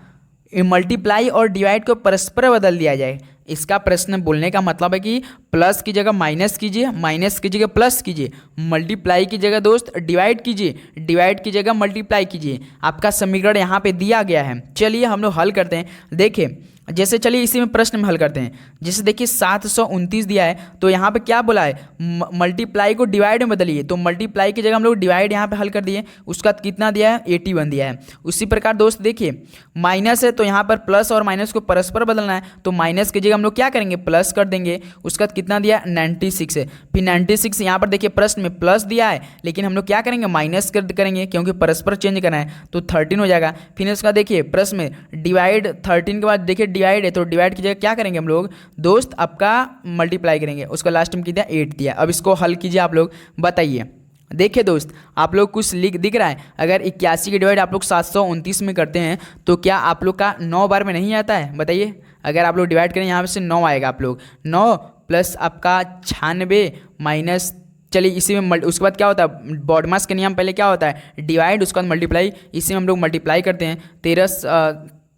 मल्टीप्लाई और डिवाइड को परस्पर बदल दिया जाए, इसका प्रश्न बोलने का मतलब है कि प्लस की जगह माइनस कीजिए, माइनस की जगह प्लस कीजिए, मल्टीप्लाई की जगह दोस्त डिवाइड कीजिए, डिवाइड की जगह मल्टीप्लाई कीजिए। आपका समीकरण यहाँ पे दिया गया है। चलिए हम लोग हल करते हैं। देखिए जैसे चलिए इसी में प्रश्न में हल करते हैं। जैसे देखिए 729 दिया है, तो यहाँ पे क्या बोला है, मल्टीप्लाई को डिवाइड में बदलिए, तो मल्टीप्लाई की जगह हम लोग डिवाइड यहाँ पे हल कर दिए। उसका कितना दिया है 81 दिया है। उसी प्रकार दोस्त देखिए माइनस है, तो यहाँ पर प्लस और माइनस को परस्पर बदलना है, तो माइनस की जगह हम लोग क्या करेंगे प्लस कर देंगे। उसका कितना दिया है 96 है। फिर 96 यहाँ पर देखिए प्रश्न में प्लस दिया है, लेकिन हम लोग क्या करेंगे माइनस करेंगे क्योंकि परस्पर चेंज करना है, तो 13 हो जाएगा। फिर उसका देखिए प्रश्न में डिवाइड 13 के बाद देखिए डिवाइड है, तो डिवाइड की जगह क्या करेंगे हम लोग दोस्त आपका मल्टीप्लाई करेंगे। उसका लास्ट में कितना 8 दिया। अब इसको हल कीजिए आप लोग, बताइए। देखिए दोस्त आप लोग कुछ दिख रहा है, अगर 81 की डिवाइड आप लोग 729 में करते हैं तो क्या आप लोग का 9 बार में नहीं आता है, बताइए। अगर आप लोग डिवाइड करें यहाँ से 9 आएगा, आप लोग 9 प्लस आपका 96 माइनस, चलिए इसी में उसके बाद क्या होता है बॉडमास के नियम, पहले क्या होता है डिवाइड उसके बाद मल्टीप्लाई, इसी में हम लोग मल्टीप्लाई करते हैं।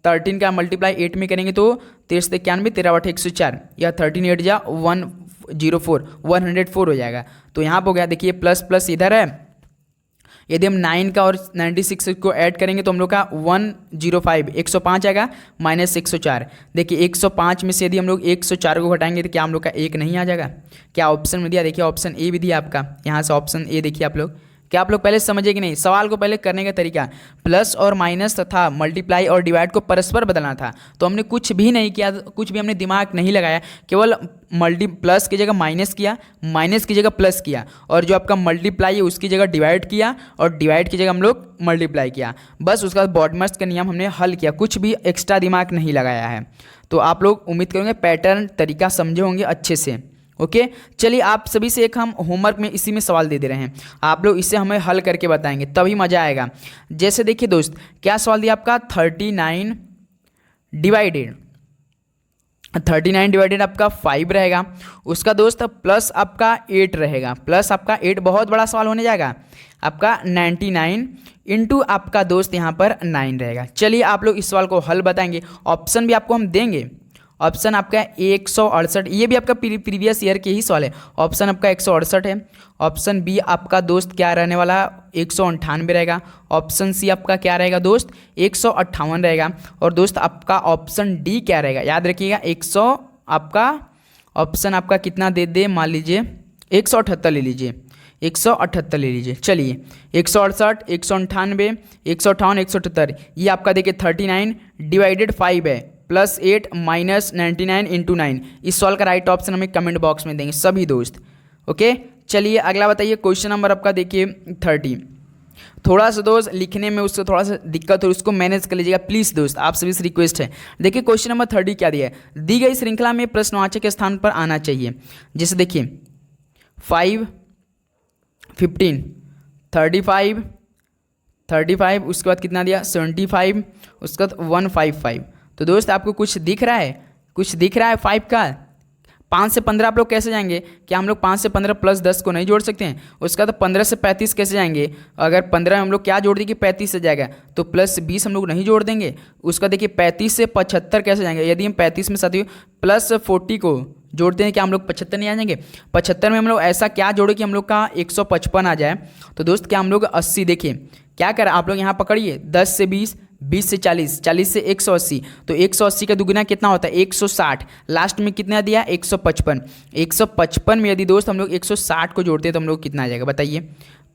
13 का मल्टीप्लाई 8 में करेंगे तो 13 से 91, 13 104, या 13 8 जा 104 हो जाएगा। तो यहाँ पर हो गया। देखिए प्लस प्लस इधर है, यदि हम 9 का और 96 को ऐड करेंगे तो हम लोग का 105 105 आएगा माइनस 104। देखिए 105 में से यदि हम लोग 104 को घटाएंगे तो क्या हम लोग का 1 नहीं आ जाएगा। क्या ऑप्शन में दिया, देखिए ऑप्शन ए भी दिया आपका, यहाँ से ऑप्शन ए देखिए आप लोग। क्या आप लोग पहले समझे कि नहीं, सवाल को पहले करने का तरीका, प्लस और माइनस तथा मल्टीप्लाई और डिवाइड को परस्पर बदलना था, तो हमने कुछ भी नहीं किया, कुछ भी हमने दिमाग नहीं लगाया, केवल प्लस की जगह माइनस किया, माइनस की जगह प्लस किया, और जो आपका मल्टीप्लाई है उसकी जगह डिवाइड किया, और डिवाइड की जगह हम लोग मल्टीप्लाई किया। बस उसका बाद बॉडमास का नियम हमने हल किया, कुछ भी एक्स्ट्रा दिमाग नहीं लगाया है। तो आप लोग उम्मीद करेंगे पैटर्न तरीका समझे होंगे अच्छे से। ओके, चलिए आप सभी से एक हम होमवर्क में इसी में सवाल दे रहे हैं, आप लोग इसे हमें हल करके बताएंगे तभी मज़ा आएगा। जैसे देखिए दोस्त क्या सवाल दिया आपका 39 डिवाइडेड आपका 5 रहेगा, उसका दोस्त प्लस आपका 8 रहेगा, प्लस आपका 8 बहुत बड़ा सवाल होने जाएगा आपका 99 इंटू आपका दोस्त यहाँ पर 9 रहेगा। चलिए आप लोग इस सवाल को हल बताएंगे, ऑप्शन भी आपको हम देंगे। ऑप्शन आपका 168, ये भी आपका प्रीवियस ईयर के ही सवाल है। ऑप्शन आपका 168 है। ऑप्शन बी आपका दोस्त क्या रहने वाला 198 रहेगा। ऑप्शन सी आपका क्या रहेगा दोस्त 158 रहेगा। और दोस्त आपका ऑप्शन डी क्या रहेगा, याद रखिएगा 100 आपका ऑप्शन आपका कितना दे मान लीजिए 178 ले लीजिए, 178 ले लीजिए। चलिए 168 198 158 178, ये आपका देखिए 39 डिवाइडेड 5 है, प्लस 8 माइनस 99 इंटू 9। इस सवाल का राइट ऑप्शन हमें कमेंट बॉक्स में देंगे सभी दोस्त। ओके, चलिए अगला बताइए क्वेश्चन नंबर आपका देखिए 30। थोड़ा सा दोस्त लिखने में उसको थोड़ा सा दिक्कत हो, उसको मैनेज कर लीजिएगा प्लीज़ दोस्त, आप सभी से रिक्वेस्ट है। देखिए क्वेश्चन नंबर 30 क्या दिया है, दी गई श्रृंखला में प्रश्नवाचक के स्थान पर आना चाहिए। जैसे देखिए 5 15 35 उसके बाद कितना दिया 75, उसके बाद 155। तो दोस्त आपको कुछ दिख रहा है, कुछ दिख रहा है 5 का? 5 से 15 आप लोग कैसे जाएंगे? क्या हम लोग 5 से 15 प्लस 10 को नहीं जोड़ सकते हैं? उसका तो 15 से 35 कैसे जाएंगे? अगर 15 हम लोग क्या जोड़ देंगे 35 से जाएगा, तो प्लस 20 हम लोग नहीं जोड़ देंगे। उसका देखिए 35 से 75 कैसे जाएंगे? यदि हम 35 में साथियों प्लस 40 को जोड़ते हैं, क्या हम लोग 75 नहीं आ जाएंगे? 75 में हम लोग ऐसा क्या जोड़े कि हम लोग का 155 आ जाए? तो दोस्त क्या हम लोग 80, देखिए क्या करें आप लोग यहाँ पकड़िए, 10 से 20, 20 से 40, 40 से 180, तो 180 का दुगुना कितना होता है? 160। लास्ट में कितना दिया? 155। 155 में यदि दोस्त हम लोग 160 को जोड़ते हैं तो हम लोग कितना आ जाएगा बताइए?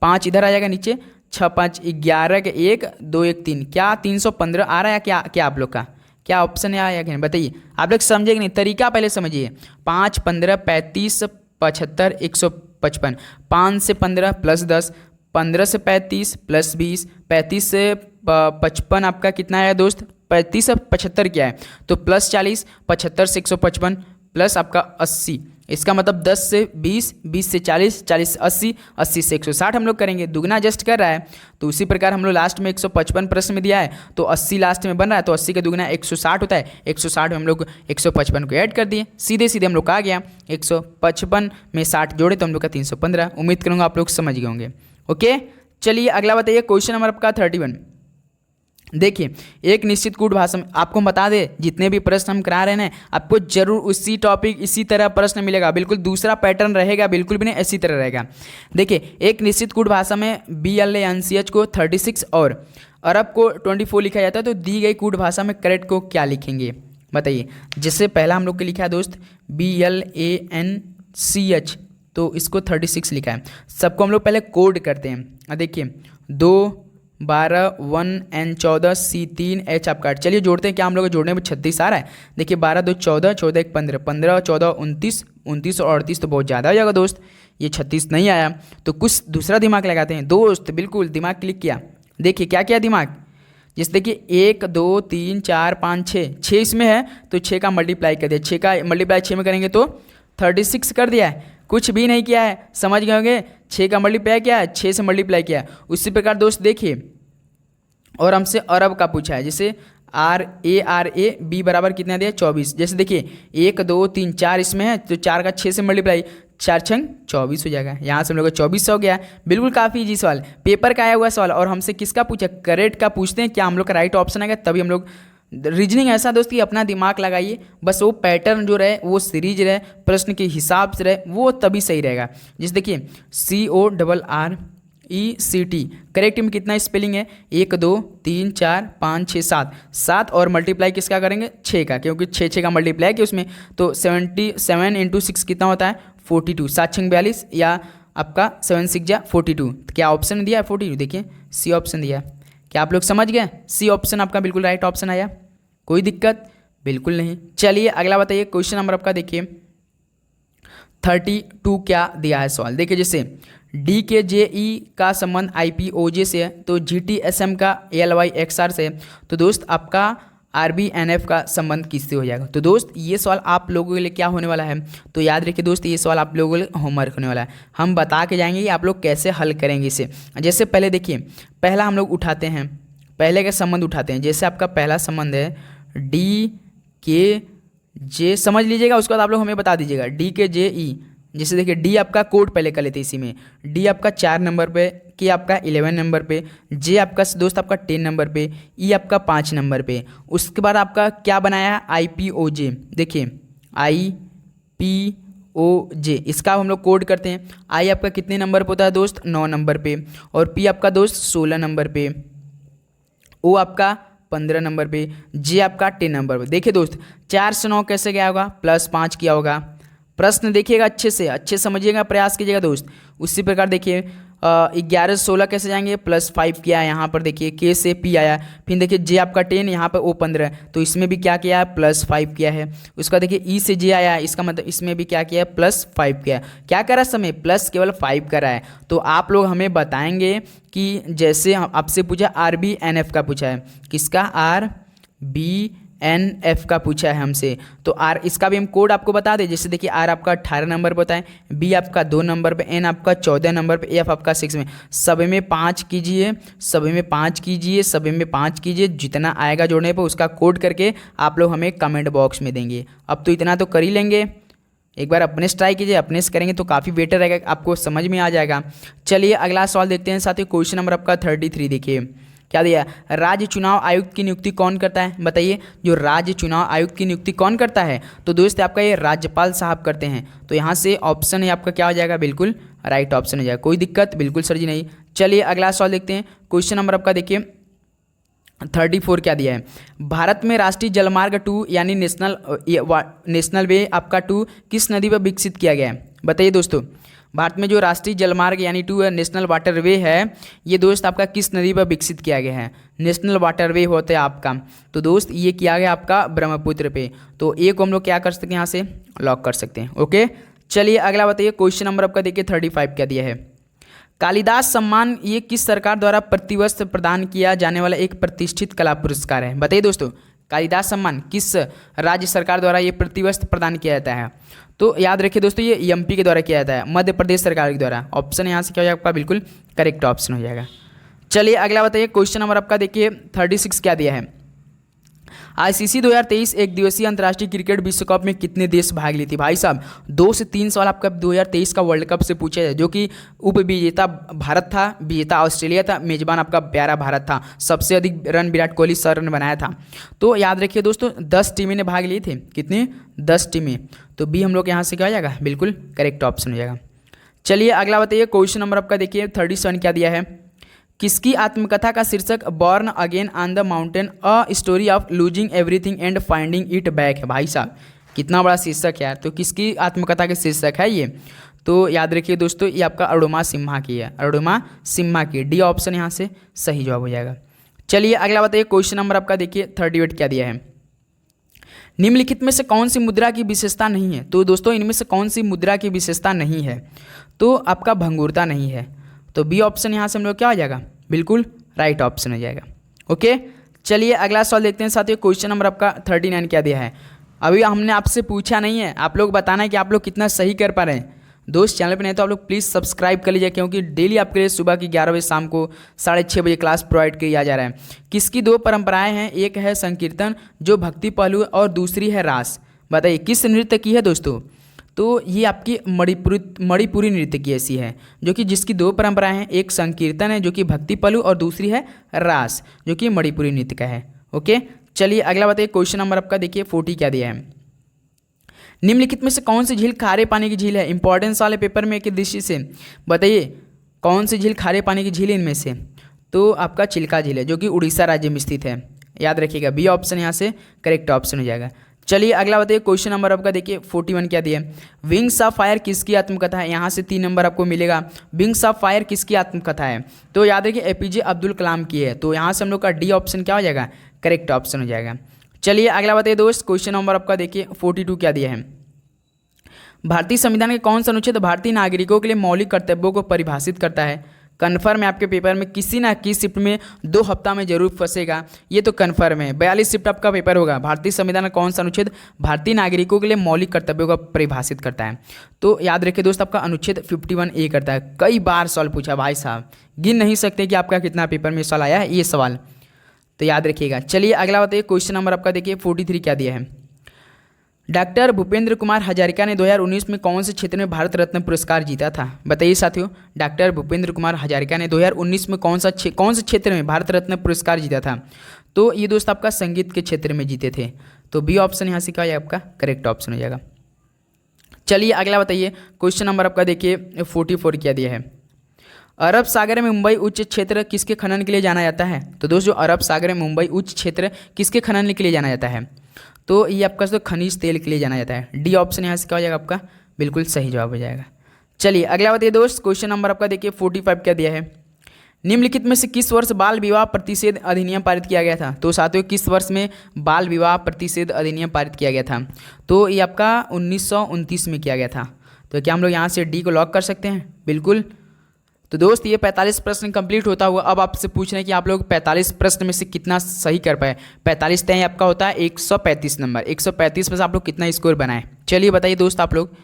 5 इधर आ जाएगा नीचे, 6 5 11 के 1 2 1 3, क्या 315 आ रहा है? क्या क्या आप लोग का क्या ऑप्शन है आया कि नहीं बताइए? आप लोग समझे कि नहीं? तरीका पहले समझिए। 5 15 35 75 155, 5 से 15 प्लस 10, 15 से 35 प्लस 20, 35 से 55 आपका कितना है दोस्त? 35 से 75 क्या है? तो प्लस 40, 75 से 155 प्लस आपका 80। इसका मतलब 10 से 20, 20 से 40, 40 से 80, 80 से 160 हम लोग करेंगे। दुगना जस्ट कर रहा है, तो उसी प्रकार हम लोग लास्ट में 155 प्रश्न में दिया है, तो 80 लास्ट में बन रहा है, तो 80 का दुगना 160 होता है। 160 में हम लोग 155 को ऐड कर दिए, सीधे सीधे हम लोग का आ गया 155 में 60 जोड़े तो हम लोग का 315। उम्मीद करूँगा आप लोग समझ गए होंगे। ओके, चलिए अगला बताइए क्वेश्चन नंबर आपका 31। देखिए एक निश्चित कूट भाषा में आपको हम बता दें, जितने भी प्रश्न हम करा रहे हैं आपको जरूर उसी टॉपिक इसी तरह प्रश्न मिलेगा, बिल्कुल दूसरा पैटर्न रहेगा, बिल्कुल भी नहीं इसी तरह रहेगा। देखिए एक निश्चित कूट भाषा में BLANCH को 36 और अरब को 24 लिखा जाता है, तो दी गई कूट भाषा में करेक्ट को क्या लिखेंगे बताइए? जिससे पहला हम लोग के लिखा है दोस्त BLANCH, तो इसको 36 लिखा है। सबको हम लोग पहले कोड करते हैं। देखिए 2 12 1 N 14 C 3 H आप काट, चलिए जोड़ते हैं। क्या हम लोग जोड़ने में 36 आ रहा है? देखिए 12 2 14, 14 1 15, 15 14 29, 29 और 38 तो बहुत ज़्यादा हो जाएगा दोस्त, ये 36 नहीं आया। तो कुछ दूसरा दिमाग लगाते हैं दोस्त, बिल्कुल दिमाग क्लिक किया। देखिए क्या किया दिमाग? जैसे देखिए 1 2 3 4 5 6, 6 इसमें है तो 6 का मल्टीप्लाई कर दिया, 6 का मल्टीप्लाई 6 में करेंगे तो 36 कर दिया है। कुछ भी नहीं किया है, समझ गए होंगे। 6 का मल्टीप्लाई किया है, 6 से मल्टीप्लाई किया। उसी प्रकार दोस्त देखिए और हमसे अरब का पूछा है, जैसे RARAB बराबर कितना दिया? 24। जैसे देखिए 1 2 3 4 इसमें है तो 4 का 6 से मल्टीप्लाई, 4 छंग 24 हो जाएगा। यहाँ से हम लोग का 24 हो गया। बिल्कुल काफ़ी इजी सवाल, पेपर का आया हुआ सवाल, और हमसे किसका पूछा? करेक्ट का पूछते हैं। क्या हम लोग का राइट ऑप्शन आएगा? तभी हम लोग रीजनिंग ऐसा दोस्त कि अपना दिमाग लगाइए, बस वो पैटर्न जो रहे, वो सीरीज रहे, प्रश्न के हिसाब से रहे, वो तभी सही रहेगा। जैसे देखिए CORRECT, करेक्ट में कितना स्पेलिंग है? 1 2 3 4 5 6 7, 7 और मल्टीप्लाई किसका करेंगे? 6 का, क्योंकि 6 का मल्टीप्लाई कि उसमें, तो 77 × 6 कितना होता है? 42, 7 6 42, या आपका 7 6 42। तो क्या ऑप्शन दिया है? 42। देखिए सी ऑप्शन दिया है। क्या आप लोग समझ गए? सी ऑप्शन आपका बिल्कुल राइट ऑप्शन आया, कोई दिक्कत बिल्कुल नहीं। चलिए अगला बताइए क्वेश्चन नंबर आपका देखिए 32 क्या दिया है सवाल? देखिए जैसे DKJE का संबंध IPOJ से है, तो GTSM का ALYXR से है, तो दोस्त आपका RBNF का संबंध किससे हो जाएगा? तो दोस्त ये सवाल आप लोगों के लिए क्या होने वाला है? तो याद रखिए दोस्त, ये सवाल आप लोगों के लिए होमवर्क होने वाला है। हम बता के जाएंगे कि आप लोग कैसे हल करेंगे इसे। जैसे पहले देखिए, पहला हम लोग उठाते हैं, पहले का संबंध उठाते हैं। जैसे आपका पहला संबंध है DKJ, समझ लीजिएगा, उसके बाद आप लोग हमें बता दीजिएगा DKJE। जैसे देखिए डी आपका कोड पहले कर लेते हैं इसी में, डी आपका 4 नंबर पे, के आपका 11 नंबर पे, जे आपका दोस्त आपका 10 नंबर पे, ई आपका 5 नंबर पे। उसके बाद आपका क्या बनाया है? IPOJ। देखिए IPOJ, इसका हम लोग कोड करते हैं। आई आपका कितने नंबर पे होता है दोस्त? 9 नंबर पे, और पी आपका दोस्त 16 नंबर पे, ओ आपका 15 नंबर पे, जे आपका 10 नंबर पे। देखिए दोस्त 4 से 9 कैसे गया होगा? +5 किया होगा। प्रश्न देखिएगा अच्छे से, अच्छे समझिएगा, प्रयास कीजिएगा दोस्त। उसी प्रकार देखिए 11 से 16 कैसे जाएंगे? +5 किया है यहाँ पर, देखिए के से पी आया। फिर देखिए जे आपका 10, यहाँ पर ओ 15, तो इसमें भी क्या किया है? +5 किया है। उसका देखिए ई से जे आया है, इसका मतलब इसमें भी क्या किया है? +5 किया है। क्या करा समय? प्लस केवल 5 करा है। तो आप लोग हमें बताएंगे कि जैसे आपसे पूछा RBNF का पूछा है, किसका? RBNF NF का पूछा है हमसे, तो R इसका भी हम कोड आपको बता दें। जैसे देखिए R आपका 18 नंबर पर होता है, B आपका 2 नंबर पे, N आपका 14 नंबर पे, F आपका 6 में। सभी में 5 कीजिए, सभी में 5 कीजिए, सभी में 5 कीजिए, जितना आएगा जोड़ने पर उसका कोड करके आप लोग हमें कमेंट बॉक्स में देंगे। अब तो इतना तो कर ही लेंगे, एक बार अपने से ट्राई कीजिए, अपने से करेंगे तो काफ़ी बेटर रहेगा, आपको समझ में आ जाएगा। चलिए अगला सवाल देखते हैं साथियों। क्वेश्चन नंबर आपका 33 देखिए क्या दिया। राज्य चुनाव आयुक्त की नियुक्ति कौन करता है, बताइए। जो राज्य चुनाव आयुक्त की नियुक्ति कौन करता है, तो दोस्त आपका ये राज्यपाल साहब करते हैं। तो यहाँ से ऑप्शन है आपका क्या हो जाएगा, बिल्कुल राइट ऑप्शन हो जाएगा। कोई दिक्कत बिल्कुल सर जी नहीं। चलिए अगला सवाल देखते हैं। क्वेश्चन नंबर आपका देखिए 34 क्या दिया है। भारत में राष्ट्रीय जलमार्ग 2 यानी नेशनल वे आपका 2 किस नदी पर विकसित किया गया है, बताइए दोस्तों। भारत में जो राष्ट्रीय जलमार्ग यानी 2 नेशनल वाटर वे है, ये दोस्त आपका किस नदी पर विकसित किया गया है। नेशनल वाटर वे होता है आपका, तो दोस्त ये किया गया आपका ब्रह्मपुत्र पे। तो ए को हम लोग क्या कर सकते हैं, यहाँ से लॉक कर सकते हैं। ओके चलिए अगला बताइए। क्वेश्चन नंबर आपका देखिए 35 क्या दिया है। कालिदास सम्मान ये किस सरकार द्वारा प्रतिवर्ष प्रदान किया जाने वाला एक प्रतिष्ठित कला पुरस्कार है, बताइए दोस्तों। कालिदास सम्मान किस राज्य सरकार द्वारा ये प्रतिवर्ष प्रदान किया जाता है, तो याद रखिए दोस्तों ये MP के द्वारा किया जाता है, मध्य प्रदेश सरकार के द्वारा। ऑप्शन यहाँ से क्या हो जाएगा आपका, बिल्कुल करेक्ट ऑप्शन हो जाएगा। चलिए अगला बताइए। क्वेश्चन नंबर आपका देखिए 36 क्या दिया है। ICC 2023 एक दिवसीय अंतर्राष्ट्रीय क्रिकेट विश्व कप में कितने देश भाग ली थी, भाई साहब 2 से 3 सवाल आपका 2023 का वर्ल्ड कप से पूछा है, जो कि उप विजेता भारत था, विजेता ऑस्ट्रेलिया था, मेजबान आपका प्यारा भारत था। सबसे अधिक रन विराट कोहली 100 रन बनाया था। तो याद रखिए दोस्तों 10 टीमें ने भाग लिए थे, कितनी 10 टीमें। तो बी हम लोग यहाँ से क्या हो जाएगा, बिल्कुल करेक्ट ऑप्शन हो जाएगा। चलिए अगला बताइए। क्वेश्चन नंबर आपका देखिए 37 क्या दिया है। किसकी आत्मकथा का शीर्षक born again on the mountain a story of losing everything and finding it back है, भाई साहब कितना बड़ा शीर्षक है यार। तो किसकी आत्मकथा का शीर्षक है ये, तो याद रखिए दोस्तों ये आपका अरुणिमा सिम्हा की है, अरुणिमा सिम्हा की। डी ऑप्शन यहाँ से सही जवाब हो जाएगा। चलिए अगला बताइए। क्वेश्चन नंबर आपका देखिए 38 क्या दिया है। निम्नलिखित में से कौन सी मुद्रा की विशेषता नहीं है, तो दोस्तों इनमें से कौन सी मुद्रा की विशेषता नहीं है, तो आपका भंगुरता नहीं है। तो बी ऑप्शन यहाँ से हम लोग क्या हो जाएगा, बिल्कुल राइट ऑप्शन हो जाएगा। ओके चलिए अगला सवाल देखते हैं साथियों। क्वेश्चन नंबर आपका 39 क्या दिया है। अभी हमने आपसे पूछा नहीं है, आप लोग बताना है कि आप लोग कितना सही कर पा रहे हैं। दोस्त चैनल पे नहीं तो आप लोग प्लीज़ सब्सक्राइब कर लीजिए, क्योंकि डेली आपके लिए सुबह की 11 बजे शाम को 6:30 बजे क्लास प्रोवाइड किया जा रहा है। किसकी 2 परंपराएं हैं, एक है संकीर्तन जो भक्ति पहलू और दूसरी है रास, बताइए किस नृत्य की है दोस्तों। तो ये आपकी मणिपुरी नृत्य की ऐसी है, जो कि जिसकी 2 परंपराएं हैं, एक संकीर्तन है जो कि भक्ति पहलू और दूसरी है रास जो कि मणिपुरी नृत्य का है। ओके चलिए अगला बताइए। क्वेश्चन नंबर आपका देखिए 40 क्या दिया है। निम्नलिखित में से कौन सी झील खारे पानी की झील है, इंपॉर्टेंस वाले पेपर में की दृष्टि से बताइए कौन सी झील खारे पानी की झील इनमें से, तो आपका चिल्का झील है जो कि उड़ीसा राज्य में स्थित है। याद रखिएगा बी ऑप्शन यहाँ से करेक्ट ऑप्शन हो जाएगा। चलिए अगला बताइए। क्वेश्चन नंबर आपका देखिए 41 क्या दिया है। विंग्स ऑफ फायर किसकी आत्मकथा है, यहाँ से 3 नंबर आपको मिलेगा। विंग्स ऑफ फायर किसकी आत्मकथा है, तो याद रखिए APJ अब्दुल कलाम की है। तो यहाँ से हम लोग का डी ऑप्शन क्या हो जाएगा, करेक्ट ऑप्शन हो जाएगा। चलिए अगला बताइए दोस्त। क्वेश्चन नंबर आपका देखिए 42 क्या दिया है। भारतीय संविधान के कौन सा अनुच्छेद भारतीय नागरिकों के लिए मौलिक कर्तव्यों को परिभाषित करता है। कन्फर्म है आपके पेपर में किसी ना किसी शिफ्ट में 2 हफ्ता में जरूर फंसेगा, ये तो कन्फर्म है। 42 शिफ्ट आपका पेपर होगा। भारतीय संविधान का कौन सा अनुच्छेद भारतीय नागरिकों के लिए मौलिक कर्तव्यों को परिभाषित करता है, तो याद रखिए दोस्त आपका अनुच्छेद 51A करता है। कई बार सवाल पूछा भाई साहब, गिन नहीं सकते कि आपका कितना पेपर में सवाल आया है ये सवाल, तो याद रखिएगा। चलिए अगला बताइए। क्वेश्चन नंबर आपका देखिए 43 क्या दिया है। डॉक्टर भूपेंद्र कुमार हजारिका ने 2019 में कौन से क्षेत्र में भारत रत्न पुरस्कार जीता था, बताइए साथियों। डॉक्टर भूपेंद्र कुमार हजारिका ने 2019 में कौन से क्षेत्र में भारत रत्न पुरस्कार जीता था, तो ये दोस्त आपका संगीत के क्षेत्र में जीते थे। तो बी ऑप्शन यहाँ से क्या है आपका करेक्ट ऑप्शन हो जाएगा। चलिए अगला बताइए। क्वेश्चन नंबर आपका देखिए 44 क्या दिया है। अरब सागर में मुंबई उच्च क्षेत्र किसके खनन के लिए जाना जाता है, तो दोस्तों अरब सागर में मुंबई उच्च क्षेत्र किसके खनन के लिए जाना जाता है, तो ये आपका तो खनिज तेल के लिए जाना जाता है। डी ऑप्शन यहाँ से क्या हो जाएगा आपका, बिल्कुल सही जवाब हो जाएगा। चलिए अगला बताइए दोस्त। क्वेश्चन नंबर आपका देखिए 45 क्या दिया है। निम्नलिखित में से किस वर्ष बाल विवाह प्रतिषेध अधिनियम पारित किया गया था, तो साथियों किस वर्ष में बाल विवाह प्रतिषेध अधिनियम पारित किया गया था, तो ये आपका 1929 में किया गया था। तो क्या हम लोग यहाँ से डी को लॉक कर सकते हैं, बिल्कुल। तो दोस्त ये 45 प्रश्न कंप्लीट होता हुआ अब आपसे पूछ रहे हैं कि आप लोग 45 प्रश्न में से कितना सही कर पाए। 45 तय आपका होता है 135 नंबर, 135 में से आप लोग कितना स्कोर बनाए। चलिए बताइए दोस्त आप लोग।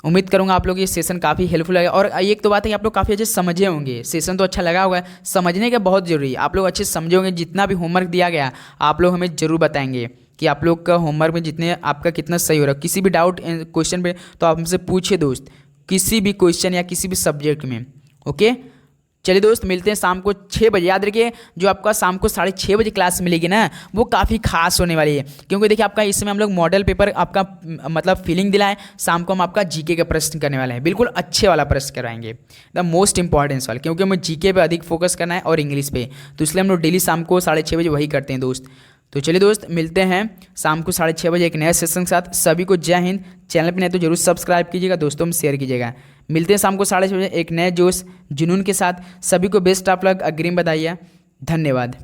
उम्मीद करूंगा आप लोग ये सेशन काफ़ी हेल्पफुल लगा और एक तो बात है कि आप लोग काफ़ी अच्छे समझे होंगे। सेशन तो अच्छा लगा हुआ है, समझने का बहुत जरूरी है। आप लोग अच्छे समझे होंगे। जितना भी होमवर्क दिया गया आप लोग हमें जरूर बताएंगे कि आप लोग का होमवर्क में जितने आपका कितना सही हो रहा है। किसी भी डाउट क्वेश्चन पे तो आप हमसे पूछिए दोस्त, किसी भी क्वेश्चन या किसी भी सब्जेक्ट में। ओके चलिए दोस्त, मिलते हैं शाम को 6 बजे। याद रखिए जो आपका शाम को 6:30 बजे क्लास मिलेगी ना, वो काफ़ी खास होने वाली है। क्योंकि देखिए आपका इसमें हम लोग मॉडल पेपर आपका मतलब फीलिंग दिलाएं। शाम को हम आपका जीके का प्रश्न करने वाले हैं, बिल्कुल अच्छे वाला प्रश्न करवाएंगे, द मोस्ट इंपॉर्टेंस वाला। क्योंकि हमें जीके पे अधिक फोकस करना है और इंग्लिश पे, तो इसलिए हम लोग डेली शाम को 6:30 बजे वही करते हैं दोस्त। तो चलिए दोस्त, मिलते हैं शाम को 6:30 बजे एक नए सेशन के साथ। सभी को जय हिंद। चैनल पर नहीं तो जरूर सब्सक्राइब कीजिएगा, दोस्तों में शेयर कीजिएगा। मिलते हैं शाम को 6:30 बजे एक नए जोश जुनून के साथ। सभी को बेस्ट ऑफ लक, अग्रिम बधाइयाँ, धन्यवाद।